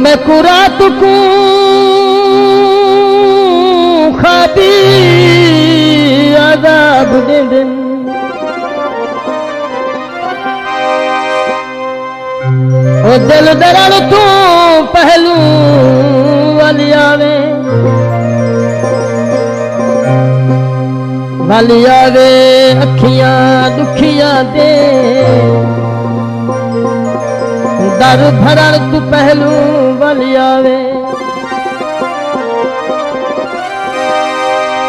मैं कुरात को खादी आजाब दे दिन ओ दिल दरण तू पहलू वाली आवे अखियां दुखियां दे दर भरण तू पहलू वाली आवे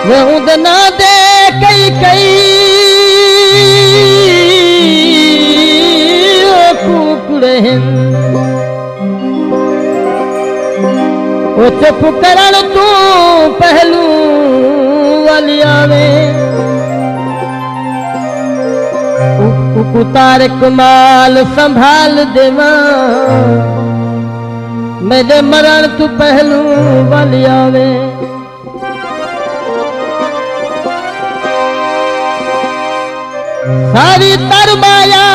वे उदना दे कई कई कुकड़े ओ चुप करण तू पहलू वाली आवे उतार कमाल संभाल देवा मेरे मरण तू पहलू वाली आवे सारी तरमाया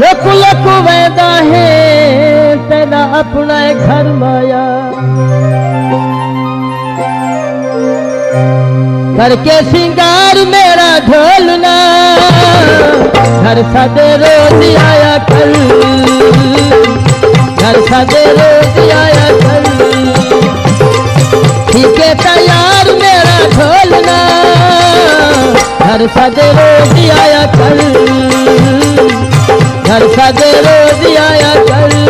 लुक लुक वैदा है तेरा अपना घर माया करके सिंगार मेरा ढोलना घर सदे रोज आया कल घर सदे रोज आया कल ठीक है तैयार मेरा ढोलना घर सदे रोज आया कल घर सदे रोज आया कल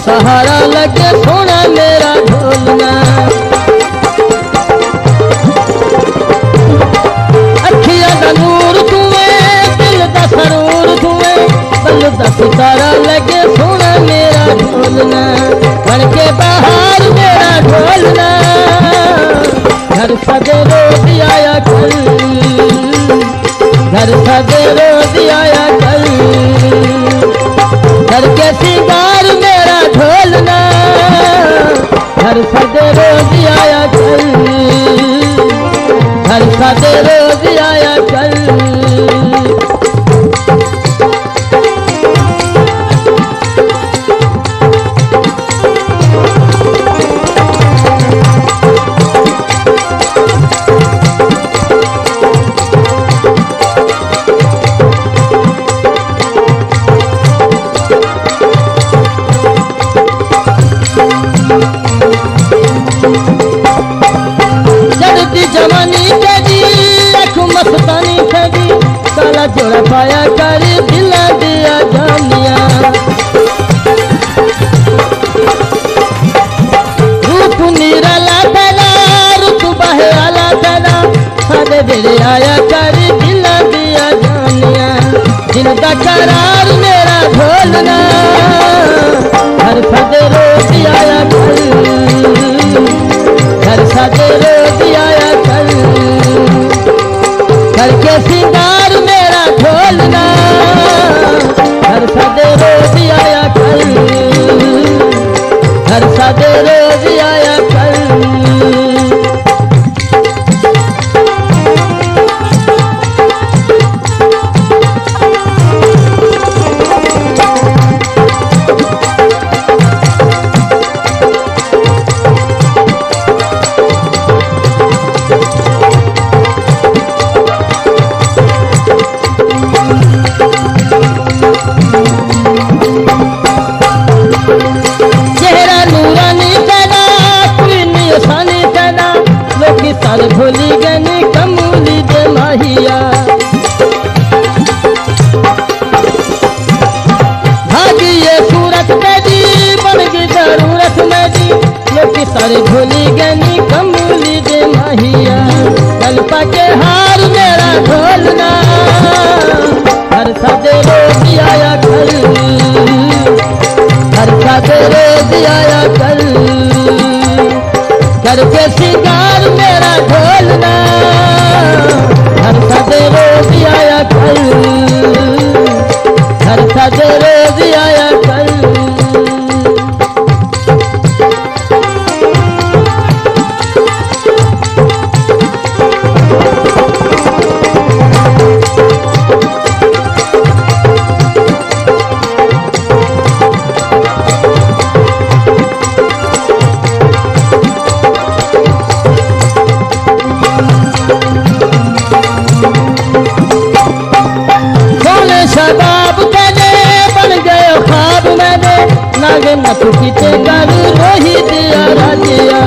सहारा लगे सोना मेरा ढोलना अखियां दा नूर तुएं दिल दा सरूर तुएं बल दा सितारा लगे सोना मेरा ढोलना बन के बाहर मेरा ढोलना घर सदे रोज आया कल घर सदे रोज आया कल घर के सिंगार मेरा ढोलना घर सदे रोज आया कल घर सदे रोज आया कल जोड़ा पाया कर दिला दिया जानिया रूप निराला तेरा रूप बहराला तेरा सारे बेड़े आया कर दिला दिया जानिया जिनका करार मेरा ढोलना हर सदे रोज आया कल हर सदे रोज आया कल करके सिंगार मेरा ढोलना हर सदे रोज आया कल हर सदे रोज आया कल साल भोली गनी कमूली दे माहिया भागी ये सूरत मेरी बन गई जरूरत मेरी लोग सारे भोली गनी कमूली दे माहिया गलपा के हार मेरा ढोलना कल, करके सिंगार मेरा ढोलना, हर सदे रोज आया कल, हर सदे रोज आया कल। शबाब तेरे बन गए ख्वाब मैंने, नागे नथ पीते कर रोहित राजिया,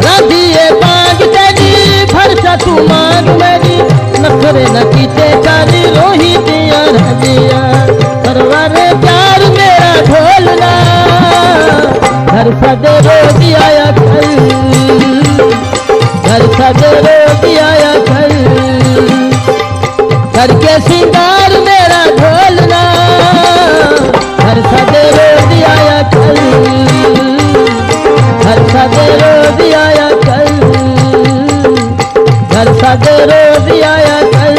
राधिए बाग तेरी भरसा तू मांग मेरी, नखरे न कीते कर रोहित राजिया, परवारे प्यार मेरा ढोलना, घर सदे रोज आया कल, घर सदे रोज आया कल, करके सिंगार मेरा ढोलना, हर सदे रोज आया कल, हर सदे रोज आया कल, हर सदे रोज आया कल,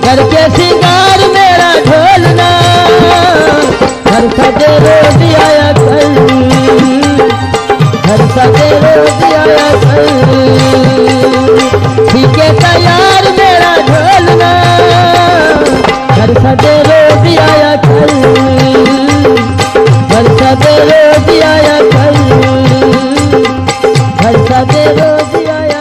करके सिंगार मेरा ढोलना, हर सदे रोज आया कल, हर सदे रोज आया कल, ठीक है तैयार मेरा ढोलना, हर सदे रोज आया कल, हर सदे रोज आया कल, हर सदे रोज आया